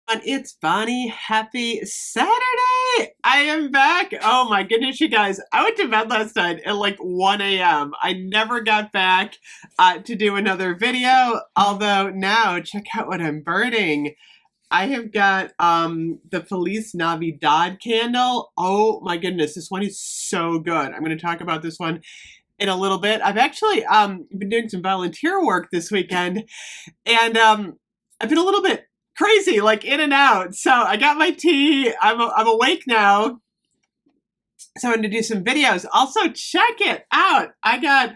And it's Bonnie. Happy Saturday! I am back. Oh my goodness, you guys. I went to bed last night at like 1 a.m. I never got back to do another video. Although now, check out what I'm burning. I have got the Feliz Navidad candle. Oh my goodness, this one is so good. I'm going to talk about this one in a little bit. I've actually been doing some volunteer work this weekend, and I've been a little bit crazy, like in and out. So I got my tea. I'm awake now. So I'm going to do some videos. Also, check it out. I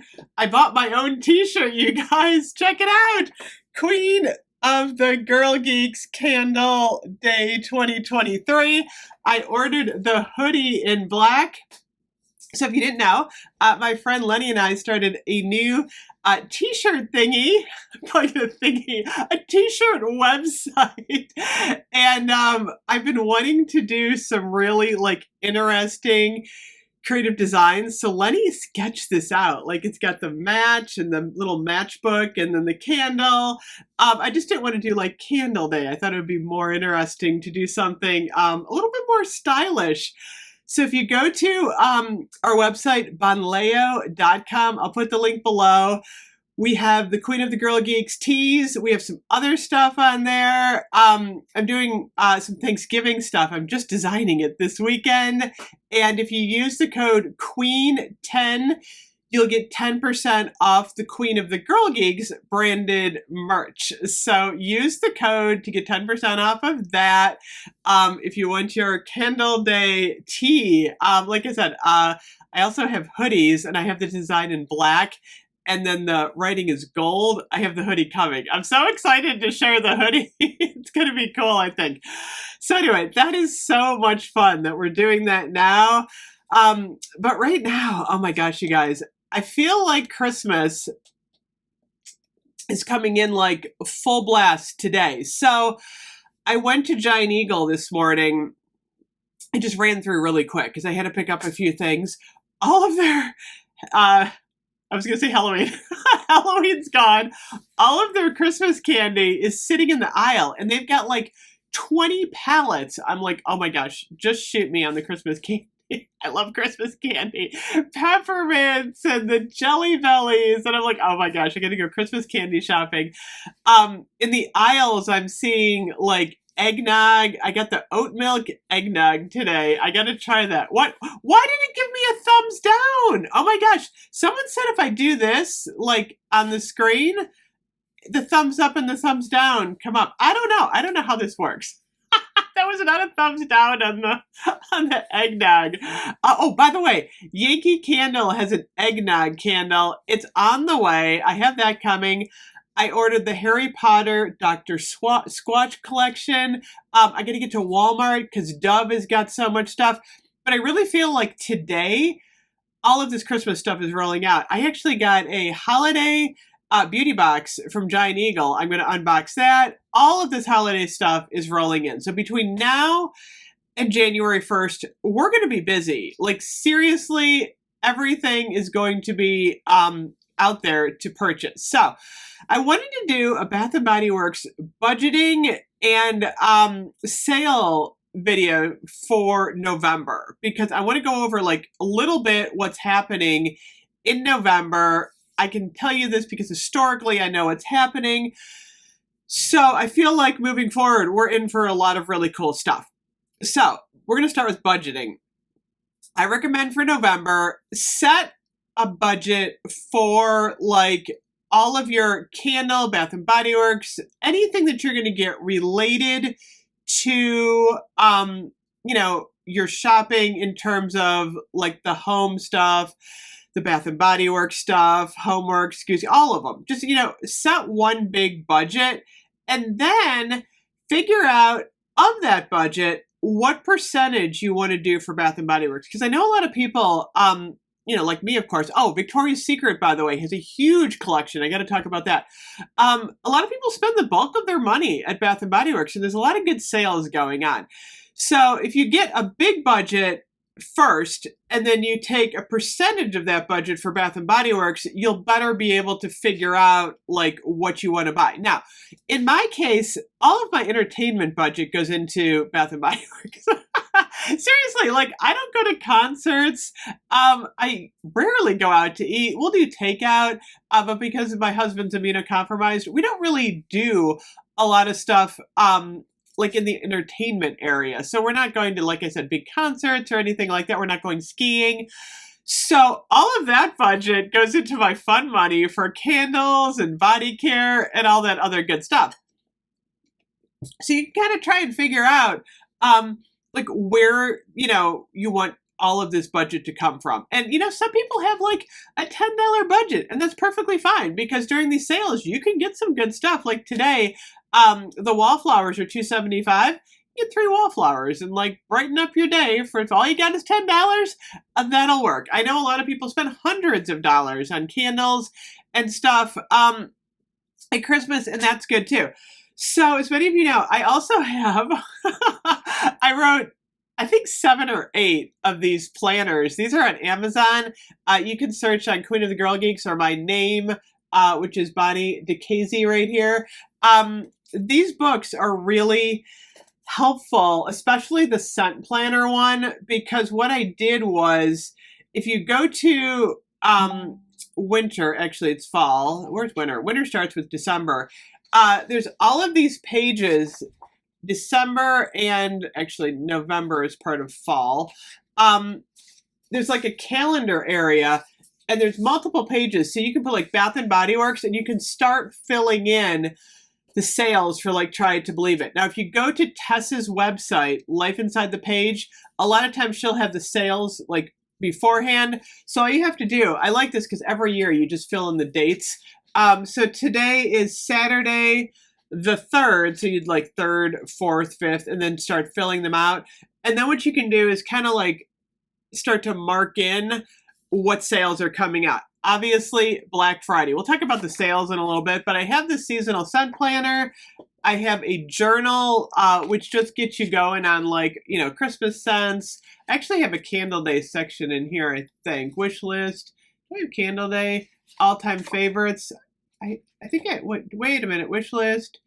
bought my own t-shirt, you guys. Check it out. Queen of the Girl Geeks Candle Day 2023. I ordered the hoodie in black. So if you didn't know, my friend Lenny and I started a new t-shirt thingy, like a t-shirt website. And I've been wanting to do some really like interesting creative designs. So Lenny sketched this out. Like it's got the match and the little matchbook and then the candle. I just didn't want to do like candle day. I thought it would be more interesting to do something a little bit more stylish. So if you go to our website, bonleo.com, I'll put the link below. We have the Queen of the Girl Geeks tees. We have some other stuff on there. I'm doing some Thanksgiving stuff. I'm just designing it this weekend. And if you use the code QUEEN10, you'll get 10% off the Queen of the Girl Geeks branded merch. So use the code to get 10% off of that. If you want your Candle Day tee, like I said, I also have hoodies and I have the design in black. And then the writing is gold. I have the hoodie coming. I'm so excited to share the hoodie. It's going to be cool, I think. So anyway, that is so much fun that we're doing that now. But right now, oh my gosh, you guys, I feel like Christmas is coming in like full blast today. So I went to Giant Eagle this morning. I just ran through really quick because I had to pick up a few things. All of their, I was going to say Halloween. Halloween's gone. All of their Christmas candy is sitting in the aisle and they've got like 20 pallets. I'm like, oh my gosh, just shoot me on the Christmas candy. I love Christmas candy. Peppermints and the Jelly Bellies. And I'm like, oh my gosh, I gotta go Christmas candy shopping. In the aisles, I'm seeing like eggnog. I got the oat milk eggnog today. I gotta try that. What? Why did it give me a thumbs down? Oh my gosh. Someone said if I do this, like on the screen, the thumbs up and the thumbs down come up. I don't know. I don't know how this works. That was not a thumbs down on the eggnog. Oh, by the way, Yankee Candle has an eggnog candle. It's on the way. I have that coming. I ordered the Harry Potter Dr. Squatch collection. I got to get to Walmart because Dove has got so much stuff. But I really feel like today, all of this Christmas stuff is rolling out. I actually got a holiday beauty box from Giant Eagle. I'm going to unbox that. All of this holiday stuff is rolling in. So between now and January 1st, we're going to be busy. Like seriously, everything is going to be out there to purchase. So I wanted to do a Bath & Body Works budgeting and sale video for November because I want to go over like a little bit what's happening in November. I can tell you this because historically I know what's happening. So I feel like moving forward, we're in for a lot of really cool stuff. So we're going to start with budgeting. I recommend for November, set a budget for like all of your candle, Bath & Body Works, anything that you're going to get related to, your shopping in terms of like the home stuff, the Bath & Body Works stuff, homework, all of them. Just, set one big budget and then figure out of that budget what percentage you want to do for Bath & Body Works. Because I know a lot of people, like me, of course. Oh, Victoria's Secret, by the way, has a huge collection. I got to talk about that. A lot of people spend the bulk of their money at Bath & Body Works, and there's a lot of good sales going on. So if you get a big budget, first, and then you take a percentage of that budget for Bath and Body Works, you'll better be able to figure out like what you want to buy. Now, in my case, all of my entertainment budget goes into Bath and Body Works. Seriously, like I don't go to concerts. I rarely go out to eat. We'll do takeout, but because my husband's immunocompromised, we don't really do a lot of stuff. Like in the entertainment area. So we're not going to, like I said, big concerts or anything like that. We're not going skiing. So all of that budget goes into my fun money for candles and body care and all that other good stuff. So you can kind of try and figure out like where, you want all of this budget to come from. And, some people have like a $10 budget, and that's perfectly fine because during these sales, you can get some good stuff. Like today, the wallflowers are $2.75. You get 3 wallflowers and like brighten up your day for if all you got is $10, that'll work. I know a lot of people spend hundreds of dollars on candles and stuff at Christmas, and that's good too. So as many of you know, I also have, I wrote, I think 7 or 8 of these planners. These are on Amazon. You can search on Queen of the Girl Geeks or my name, which is Bonnie DeCasey right here. These books are really helpful, especially the scent planner one, because what I did was, if you go to winter, actually it's fall. Where's winter? Winter starts with December. There's all of these pages. December and actually November is part of fall. There's like a calendar area and there's multiple pages. So you can put like Bath and Body Works and you can start filling in the sales for like Try to Believe It. Now, if you go to Tessa's website, Life Inside the Page, a lot of times she'll have the sales like beforehand. So all you have to do, I like this because every year you just fill in the dates. So today is Saturday, the 3rd, so you'd like 3rd, 4th, 5th, and then start filling them out. And then what you can do is kind of like start to mark in what sales are coming out. Obviously, Black Friday. We'll talk about the sales in a little bit, but I have the seasonal scent planner. I have a journal, which just gets you going on like, Christmas scents. I actually have a candle day section in here, I think. Wish list. Do I have candle day? All-time favorites. I think wait a minute, wish list.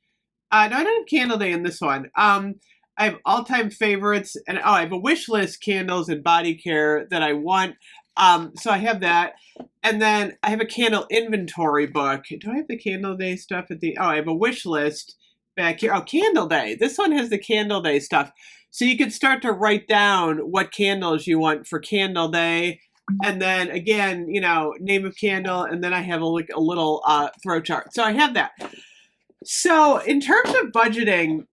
No, I don't have candle day in this one. I have all-time favorites, and I have a wish list candles and body care that I want. So I have that. And then I have a candle inventory book. Do I have the candle day stuff I have a wish list back here. Oh, candle day. This one has the candle day stuff. So you can start to write down what candles you want for candle day. And then again, name of candle, and then I have a little throw chart. So I have that. So in terms of budgeting,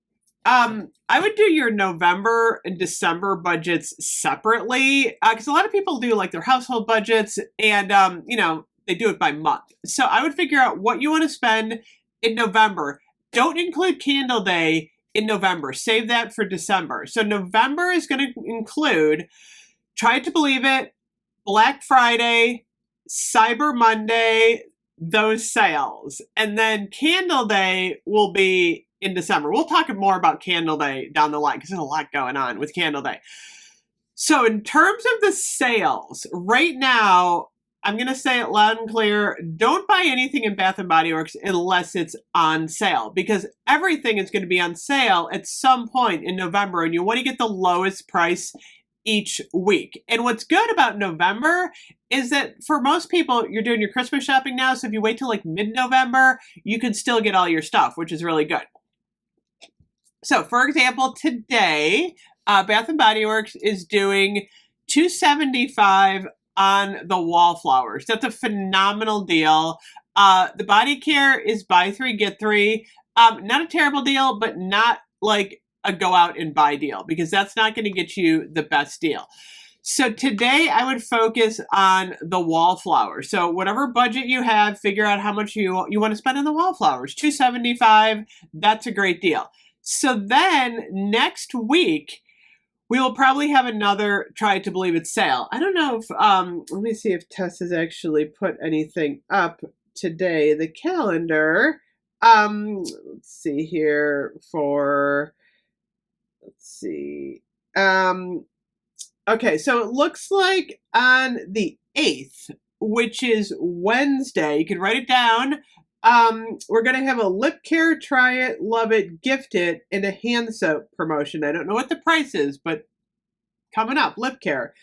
I would do your November and December budgets separately because a lot of people do like their household budgets and, they do it by month. So I would figure out what you want to spend in November. Don't include candle day in November. Save that for December. So November is going to include Try to Believe It, Black Friday, Cyber Monday, those sales. And then Candle Day will be in December. We'll talk more about Candle Day down the line because there's a lot going on with Candle Day. So in terms of the sales, right now, I'm going to say it loud and clear, don't buy anything in Bath & Body Works unless it's on sale because everything is going to be on sale at some point in November and you want to get the lowest price each week. And what's good about November is that for most people, you're doing your Christmas shopping now. So if you wait till like mid-November, you can still get all your stuff, which is really good. So for example, today, Bath & Body Works is doing $275 on the wallflowers. That's a phenomenal deal. The body care is buy 3, get 3. Not a terrible deal, but not like a go out and buy deal because that's not going to get you the best deal. So today I would focus on the wallflowers. So whatever budget you have, figure out how much you want to spend on the wallflowers. $275, that's a great deal. So then next week, we will probably have another Try to Believe It sale. I don't know if, let me see if Tess has actually put anything up today. The calendar, let's see here for, let's see. Okay, so it looks like on the 8th, which is Wednesday, you can write it down. We're going to have a lip care, try it, love it, gift it, and a hand soap promotion. I don't know what the price is, but coming up, lip care.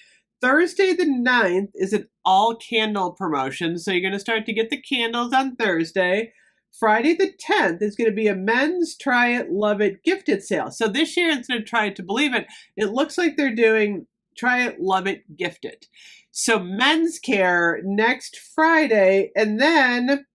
Thursday the 9th is an all candle promotion, so you're going to start to get the candles on Thursday. Friday the 10th is going to be a men's try it, love it, gift it sale. So this year, instead of try it to believe it, it looks like they're doing try it, love it, gift it. So men's care next Friday, and then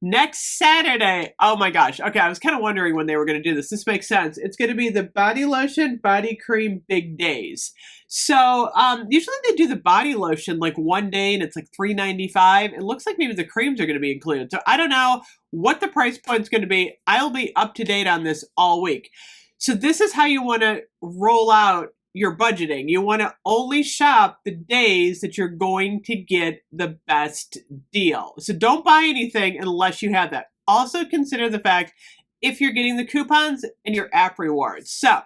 next Saturday. Oh my gosh. Okay, I was kind of wondering when they were going to do this. This makes sense. It's going to be the body lotion, body cream, big days. So usually they do the body lotion like one day and it's like $3.95. It looks like maybe the creams are going to be included. So I don't know what the price point's going to be. I'll be up to date on this all week. So this is how you want to roll out your budgeting. You want to only shop the days that you're going to get the best deal. So don't buy anything unless you have that. Also consider the fact if you're getting the coupons and your app rewards. So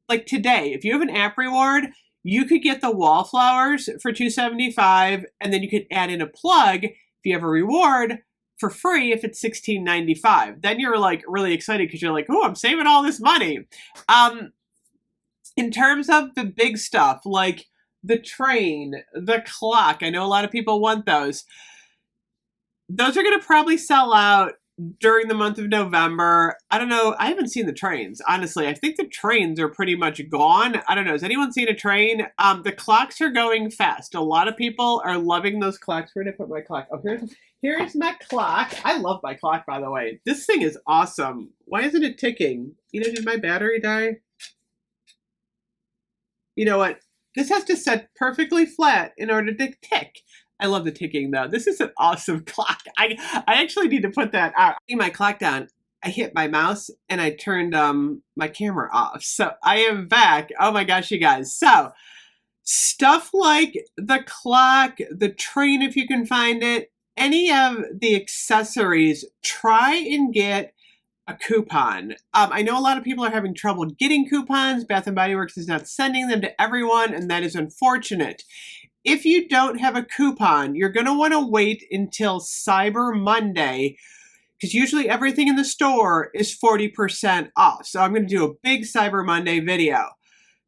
like today, if you have an app reward, you could get the wallflowers for $2.75, and then you could add in a plug if you have a reward for free if it's $16.95. Then you're like really excited because you're like, oh, I'm saving all this money. In terms of the big stuff, like the train, the clock, I know a lot of people want those. Those are going to probably sell out during the month of November. I don't know. I haven't seen the trains, honestly. I think the trains are pretty much gone. I don't know. Has anyone seen a train? The clocks are going fast. A lot of people are loving those clocks. Where did I put my clock? Oh, here's my clock. I love my clock, by the way. This thing is awesome. Why isn't it ticking? You know, did my battery die? You know what? This has to set perfectly flat in order to tick. I love the ticking though. This is an awesome clock. I actually need to put that out. My clock down. I hit my mouse and I turned my camera off. So I am back. Oh my gosh, you guys. So stuff like the clock, the train if you can find it, any of the accessories, try and get a coupon. I know a lot of people are having trouble getting coupons. Bath & Body Works is not sending them to everyone, and that is unfortunate. If you don't have a coupon, you're going to want to wait until Cyber Monday, because usually everything in the store is 40% off. So I'm going to do a big Cyber Monday video.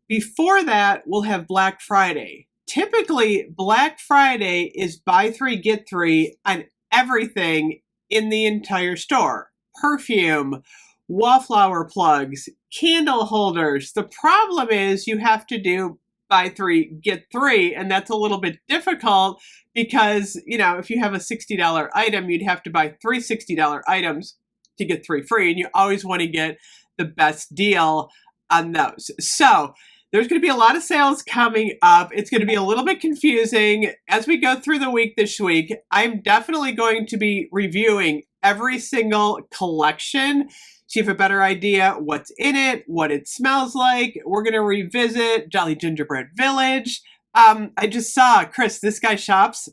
Before that, we'll have Black Friday. Typically, Black Friday is buy three, get three on everything in the entire store. Perfume, wallflower plugs, candle holders. The problem is you have to do buy three, get three, and that's a little bit difficult because, you know, if you have a $60 item, you'd have to buy three $60 items to get three free, and you always want to get the best deal on those. So there's going to be a lot of sales coming up. It's going to be a little bit confusing as we go through the week this week. I'm definitely going to be reviewing every single collection so you have a better idea what's in it, what it smells like. We're going to revisit Jolly Gingerbread Village. I just saw, Chris, this guy shops.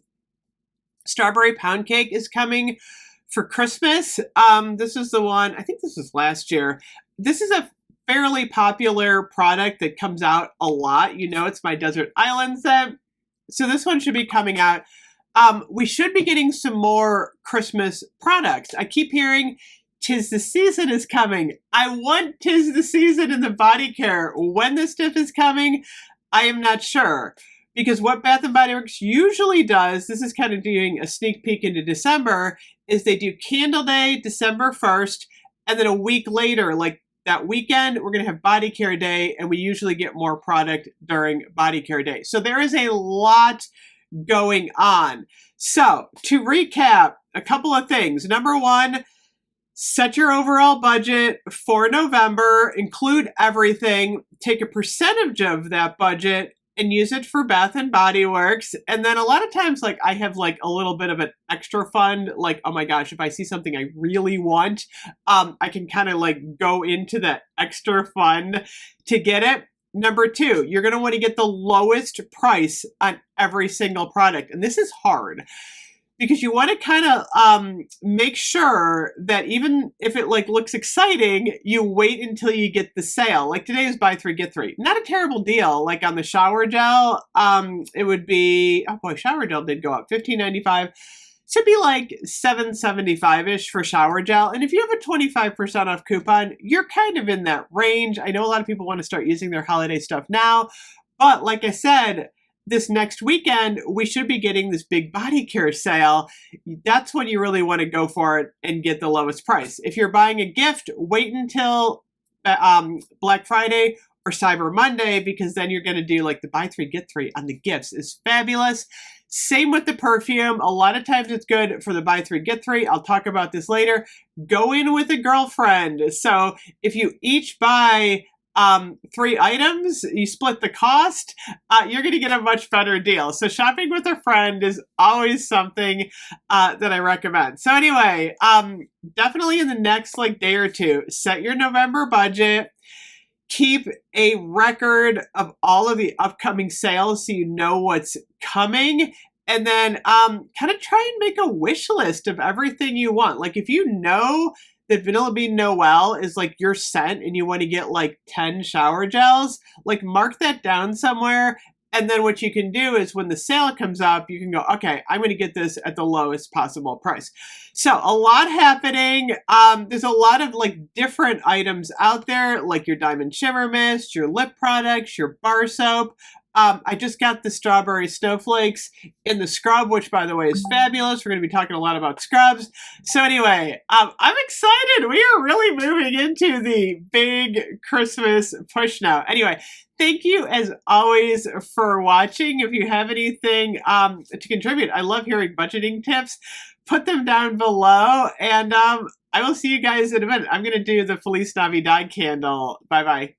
Strawberry Pound Cake is coming for Christmas. This is the one, I think this was last year. This is a fairly popular product that comes out a lot. You know, it's my Desert Island scent. So this one should be coming out. We should be getting some more Christmas products. I keep hearing 'tis the season is coming. I want 'tis the season in the body care. When this stuff is coming, I am not sure. Because what Bath & Body Works usually does, this is kind of doing a sneak peek into December, is they do Candle Day, December 1st, and then a week later, like that weekend, we're going to have Body Care Day, and we usually get more product during Body Care Day. So there is a lot going on. So to recap, a couple of things. Number one, set your overall budget for November, include everything, take a percentage of that budget and use it for Bath & Body Works. And then a lot of times, like, I have like a little bit of an extra fund, like, oh my gosh, if I see something I really want, I can kind of like go into that extra fund to get it. Number two, you're going to want to get the lowest price on every single product. And this is hard because you want to kind of make sure that even if it like looks exciting, you wait until you get the sale. Like today is buy three get three. Not a terrible deal. Like on the shower gel, it would be, oh boy, shower gel did go up $15.95. Should be like $7.75-ish for shower gel. And if you have a 25% off coupon, you're kind of in that range. I know a lot of people want to start using their holiday stuff now, but like I said, this next weekend, we should be getting this big body care sale. That's when you really want to go for it and get the lowest price. If you're buying a gift, wait until Black Friday or Cyber Monday, because then you're going to do like the buy three, get three on the gifts is fabulous. Same with the perfume. A lot of times it's good for the buy three, get three. I'll talk about this later. Go in with a girlfriend. So if you each buy 3 items, you split the cost, you're going to get a much better deal. So shopping with a friend is always something that I recommend. So anyway, definitely in the next like day or two, set your November budget. Keep a record of all of the upcoming sales so you know what's coming. And then kind of try and make a wish list of everything you want. Like if you know that Vanilla Bean Noel is like your scent and you want to get like 10 shower gels, like mark that down somewhere. And then what you can do is when the sale comes up, you can go, okay, I'm going to get this at the lowest possible price. So a lot happening. There's a lot of like different items out there, like your Diamond Shimmer Mist, your lip products, your bar soap. I just got the strawberry snowflakes in the scrub, which by the way is fabulous. We're going to be talking a lot about scrubs. So anyway, I'm excited. We are really moving into the big Christmas push now. Anyway, thank you as always for watching. If you have anything to contribute, I love hearing budgeting tips. Put them down below, and I will see you guys in a minute. I'm going to do the Feliz Navidad candle. Bye-bye.